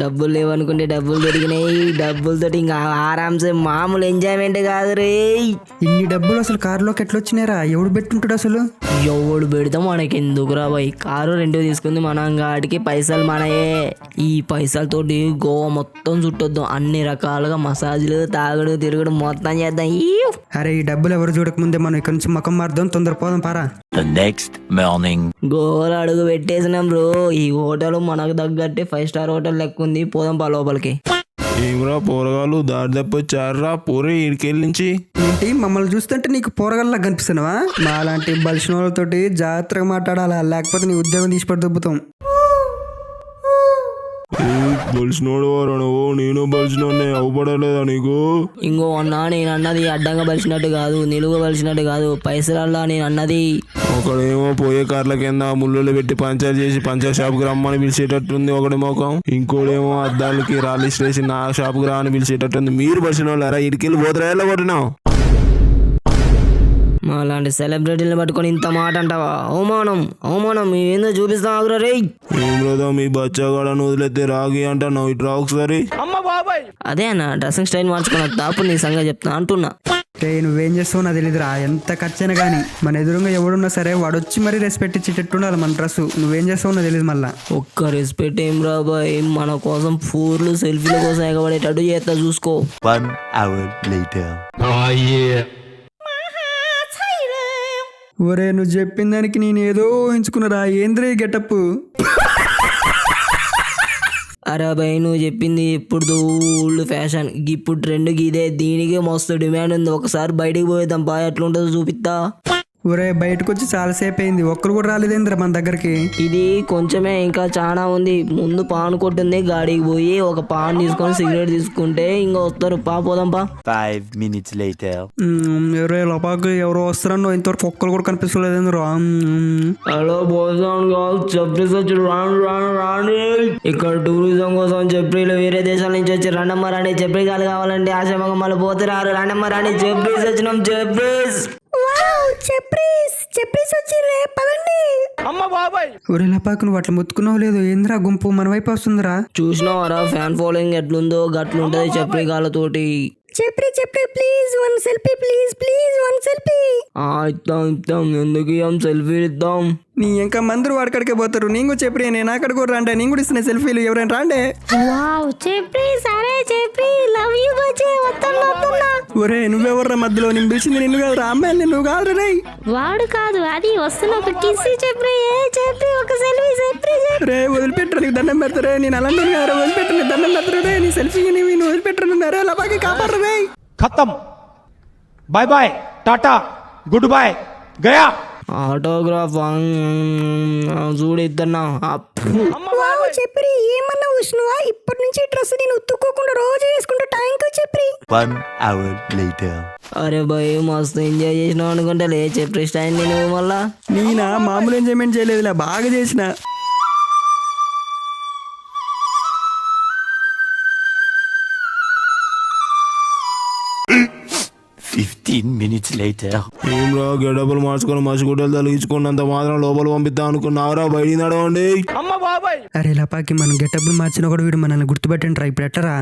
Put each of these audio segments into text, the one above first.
డబ్బులు లేవనుకుంటే డబ్బులు దొరికినాయి. డబ్బులతోటి ఇంకా ఆరాంసే మామూలు ఎంజాయ్మెంట్ కాదు రే. ఇన్ని డబ్బులు అసలు కారులోకి ఎట్లా వచ్చినారా? ఎవడు పెట్టుంటాడు అసలు? ఎవడు పెడతాం మనకి ఎందుకురా బాయ్. కారు రెండో తీసుకుంది మనం గాడికి పైసలు మనయే. ఈ పైసలతోటి గోవా మొత్తం చుట్టొద్దాం. అన్ని రకాలుగా మసాజులు తాగుడు తిరుగుడు మొత్తం చేద్దాం. అరే ఈ డబ్బులు ఎవరు చూడక ముందే మనం ఇక్కడ నుంచి ముఖం మారుదాం. తొందర పోదాం పారా. గోవాలో అడుగు పెట్టేసినాం బ్రో. ఈ హోటల్ మనకు తగ్గట్టే 5 స్టార్ హోటల్ లెక్క ఉంది. పోదాం పా లోపలికి. ఏమరా పోరగాళ్ళు దారి తప్పొచ్చారా పోరే ఇడికెళ్ళి నుంచి? ఏంటి మమ్మల్ని చూస్తుంటే నీకు పోరగల్లా కనిపిస్తున్నావా? మా లాంటి బలిసిన వాళ్ళతోటి జాగ్రత్తగా మాట్లాడాలా, లేకపోతే నీ ఉద్యోగం తీసిపడి దొబ్బుతాం. బలిసినోడు వారా నువ్వు? నేను బలిసినోడ్నే, అవ్వబడలేదా నీకు? ఇంకో అన్నా నేను అన్నది అడ్డంగా బలిసినట్టు కాదు, నిలువుగా బలిసినట్టు కాదు, పైసలల్లా నేను అన్నది. ఒకడేమో పోయే కార్ల కింద ముళ్ళు పెట్టి పంచర్ చేసి పంచర్ షాప్కి రమ్మని పిలిచేటట్టుంది ఒకటి మొఖం. ఇంకోడేమో అద్దాలకి రాలిస్ట్ వేసి నా షాప్కి రా అని పిలిచేటట్టుంది. మీరు బలిసిన వాళ్ళారా? ఇడికెళ్ళి పోతరా ఎలా కొట్టినావు? మా లాంటి సెలబ్రిటీని పట్టుకొని ఇంత మాట అంటావా? అవమానం అవమానం. ఏందో చూపిస్తాం ఆగురా రే. ఏం లేదా మీ బచ్చాగాడను వదిలేస్తే రాగి అంటున్నావు. ఇటు రా ఒకసారి. అదే అన్న డ్రెస్సింగ్ స్టైల్ మార్చుకున్న తాపు నీ సంగతి చెప్తా అంటున్నా. రే నువ్వేం చేస్తావు నాకు తెలియదురా. ఎంత ఖర్చైనా కానీ మన ఎదురుగా ఎవడున్నా సరే వాడు వచ్చి మరీ రెస్పెక్ట్ ఇచ్చేటట్టు ఉండాలి మన డ్రెస్. నువ్వేం చేస్తావు నాకు తెలియదు మళ్ళా. ఒక్క రెస్పెక్ట్ ఏం రా బాయ్. మన కోసం ఫోర్లు సెల్ఫీల కోసం ఎగబడేటట్టు చేస్తా చూసుకో. 1 hour later. ఒరే నువ్వు చెప్పిన దానికి నేను ఏదో ఊహించుకున్నారా. ఏంద్రే గెటప్? అరే భయ్ నువ్వు చెప్పింది ఇప్పుడు ఓల్డ్ ఫ్యాషన్. ఇప్పుడు ట్రెండ్ ఇదే. దీనికే మస్తు డిమాండ్ ఉంది. ఒకసారి బయటికి పోయేద్దాం బా, ఎట్లుంటుందో చూపిస్తా. ఒరే బయటకు వచ్చి చాలాసేపు అయింది, ఒక్కరు కూడా రాలేదేంద్ర మన దగ్గరికి. ఇది కొంచెమే, ఇంకా చాలా ఉంది. ముందు పాన్ కొట్టింది, గాడికి పోయి ఒక పాన్ తీసుకొని సిగరెట్ తీసుకుంటే ఇంకా వస్తారు. పోదాం పా. 5 minutes later. ఎవరే లోపాకు ఎవరో వస్తారన్నో ఇంతవరకు ఒక్కరు కూడా కనిపిస్తలేదేంద్ర. హలో బోసాన్ చెప్పి రాండి. ఇక్కడ టూరిజం కోసం చెప్పిలో వేరే దేశాల నుంచి వచ్చి రండమ్మ రాండి. చెప్పి కావాలంటే ఆశాభంగా మళ్ళీ పోతే రారు. రండమ్మ రాండి. చెప్పేసి వచ్చినాం. చెప్పేసి వచ్చిర్రే పదండి. ఒరే లపాకు నువ్వు అట్లా మొత్తుకున్నావు లేదు? ఏంద్రా గుంపు మన వైపు వస్తుందిరా. చూసినావారా ఫ్యాన్ ఫాలోయింగ్ ఎట్లుందో? గట్లుంటది చెప్పి గాలతోటి. చెప్పి ప్లీజ్ 1 సెల్ఫీ ప్లీజ్ 1 సెల్ఫీ. ఇద్దాం ఎందుకు ఇవ్వం? సెల్ఫీలు ఇద్దాం. నీ ఇంకా మందరు వాడికడికే పోతారు. నేను కూడా చెప్పి నేను అక్కడ కూడా రాండే. నేను కూడా ఇస్తున్నా సెల్ఫీలు. ఎవరైనా రాండే. వావ్ చెప్పి సరే చెప్పి లవ్ యూ బచ్చే వస్తున్నా. ఒరే నువ్వెవర్రా మధ్యలో? నేను పిలిచింది నిన్ను కాదు, అమ్మాయిని నువ్వు కాదు రే. వాడు కాదు అది వస్తున్న ఒక కిస్ చెప్పి ఒక సెల్ఫీ రే వదిలిపెట్టరు నీకు దండం పెడతారే. నేను అలాంటి వదిలిపెట్టు నీ దండం పెడతారు రే. నీ సెల్ఫీ నువ్వు వదిలిపెట్టరు. అలా బాగా కాపాడరు రే. खत्म bye bye tata goodbye गया. ఆటోగ్రాఫ్ చూడిద్దన్నా. చెప్పి ఏమన్నా ఉష్ణువా? ఇప్పటి నుంచి డ్రెస్ నేను ఉత్తుకోకుండా రోజు వేసుకుంటూ టైంకి చెప్పి. 1 hour later. అరే భయ్ మస్తు ఎంజాయ్ చేసినావు అనుకుంటా లే. చెప్పి స్టైల్ నువ్వు మళ్ళా. నేనా మామూలు ఎంజాయ్మెంట్ చేయలేదులే, బాగా చేసిన. 15 minutes later. ఏం రా గడపలు మార్చుకొని మసిగుడ్డలు తొలగించుకున్నంత మాత్రం లోపల పంపిద్దాం అనుకున్నావురా? బయటికి నడవండి. అరే లపాకి మనం గెటప్లు మార్చిన కూడా వీడు మనల్ని గుర్తుపెట్టండి రా. ఇప్పుడు ఎట్టరా?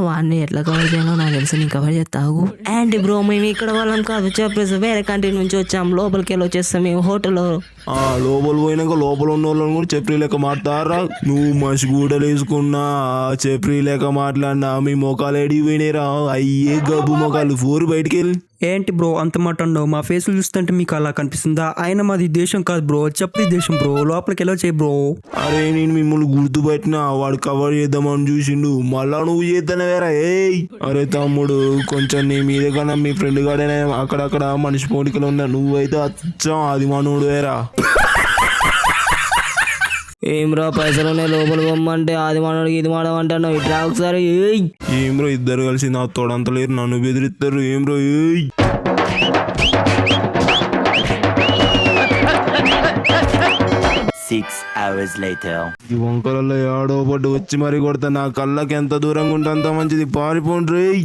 వాడిని ఎట్లా కవర్ చేయాలో నాకు తెలుసు. నీ కవర్ చేస్తావు. యాంటీ బ్రో మేము ఇక్కడ వాళ్ళం కాదు. చెప్పేసి వేరే కంట్రీ నుంచి వచ్చాం. లోపలికి వెళ్ళి వచ్చేస్తాం మేము హోటల్లో. లోపల పోయినాక లోపల ఉన్న వాళ్ళని కూడా చెప్పి లేక మాట్లాడరా. నువ్వు మసిగూడలు వేసుకున్నా చెప్పి లేక మాట్లాడినా మీ మొఖాలు ఎడిగి పోయినారా? అయ్యే గబ్బు మొఖాలు. ఫోర్ బయటికి వెళ్ళి. ఏంటి బ్రో అంత మాట అన్నావు? మా ఫేస్లు చూస్తుంటే మీకు అలా కనిపిస్తుందా? ఆయన మాది దేశం కాదు బ్రో, చెప్పి దేశం బ్రో. లోపలికి ఎలా చేయి బ్రో. అరే నేను మిమ్మల్ని గుర్తుపట్టినా. వాడు కవర్ చేద్దామని చూసిండు, మళ్ళా నువ్వు చేద్దానే వేరా. ఏయ్ అరే తమ్ముడు కొంచెం నీ మీద కన్నా మీ ఫ్రెండ్ గాడనే అక్కడక్కడ మనిషి పోలికలు ఉన్నా. నువ్వైతే అచ్చం అది మనోడు వేరా. ఏమ్రా పైసలునే లోపల పొమ్మంటే అది మనోడికి ఇది మాడమంటాను. ఇట్లా ఒకసారి. ఏమ్రో ఇద్దరు కలిసి నా తోడంత లేరు, నన్ను బెదిరిస్తారు. ఏమ్రో ఏయ్ 6 hours later. ఈ వంకలలో ఏడో పట్టు వచ్చి మరీ కొడతా. నా కళ్ళకి ఎంత దూరంగా ఉంటే అంత మంచిది. పారిపోండి రేయ్.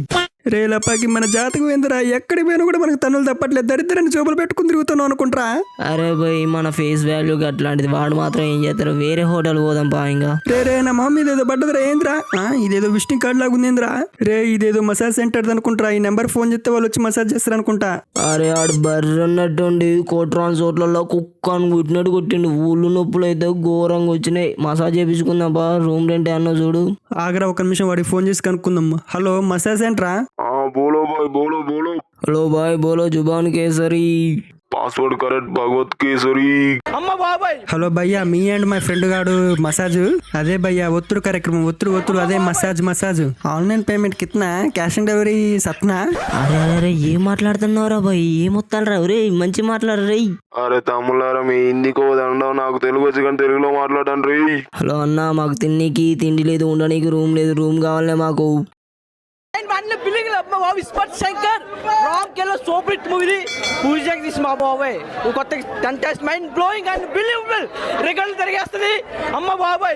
రే లపాకి మన జాతకం ఏందిరా, ఎక్కడికి పోయినా కూడా మనకు తన్నులు తప్పట్లేదు, దరిద్రాన్ని చూపులు పెట్టుకుని తిరుగుతున్నావు అనుకుంటారా? అరే భయ్ మన ఫేస్ వాల్యూ అట్లాంటిది, వాడు మాత్రం ఏం చేస్తారు, వేరే హోటల్ పోదాం పా ఇంకా. రే నా మొహం ఇదేదో పడ్డదిరా, ఏంద్రా ఇదేదో విజిటింగ్ కార్డ్ లాగా ఉందేంద్రా? రే ఇదేదో మసాజ్ సెంటర్ అనుకుంటారా, ఈ నెంబర్ ఫోన్ చేస్తే వాళ్ళు వచ్చి మసాజ్ చేస్తారు అనుకుంటా. అరే ఆడు బర్రన్నట్టుండి కోట్రాన్ చోట్లలో కుక్కను కొట్టినట్టు కొట్టిండు, ఊళ్ళు నొప్పులు అయితే ఘోరంగా వచ్చినాయి. మసాజ్ చేయించుకుందాం బా, రూమ్ రెంట్ అన్నో చూడు. ఆగరా ఒక నిమిషం, వాడికి ఫోన్ చేసి కనుక్కుందాం. హలో మసాజ్ సెంటరా? बोलो भाई बोलो बोलो హలో బాయ్ బోలో జుబాన్ కేసరి. Password correct Bhagavanth Kesari hello భయ్యా, మీ అండ్ మై ఫ్రెండ్ గాడు మసాజ్. అదే భయ్యా ఒత్తుడు కార్యక్రమం, ఒత్తుడు అదే మసాజ్. ఆన్లైన్ పేమెంట్ కిత్నా, క్యాష్ ఆన్ డెలివరీ సత్నా? అరే అరే ఏం మాట్లాడుతున్నావురా బాయ్, ఏం వస్తారా రే, మంచి మాట్లాడరు రే. అరే తమ్ముళ్ళారా మీ హిందీకో దండం, నాకు తెలుగు వచ్చి కానీ తెలుగులో మాట్లాడండి రీ. హలో అన్న, మాకు తిన్నీకి తిండి లేదు, ఉండడానికి రూమ్ లేదు, రూమ్ కావాలనే మాకు. బిల్డింగ్ విస్పట్ శంకర్ రామ్ కేలో సూపర్ మూవీ పూజ తీసి మా బాబాయ్ కొత్త contest mind blowing and believable రికార్డులు తిరిగేస్తుంది అమ్మ బాబాయ్.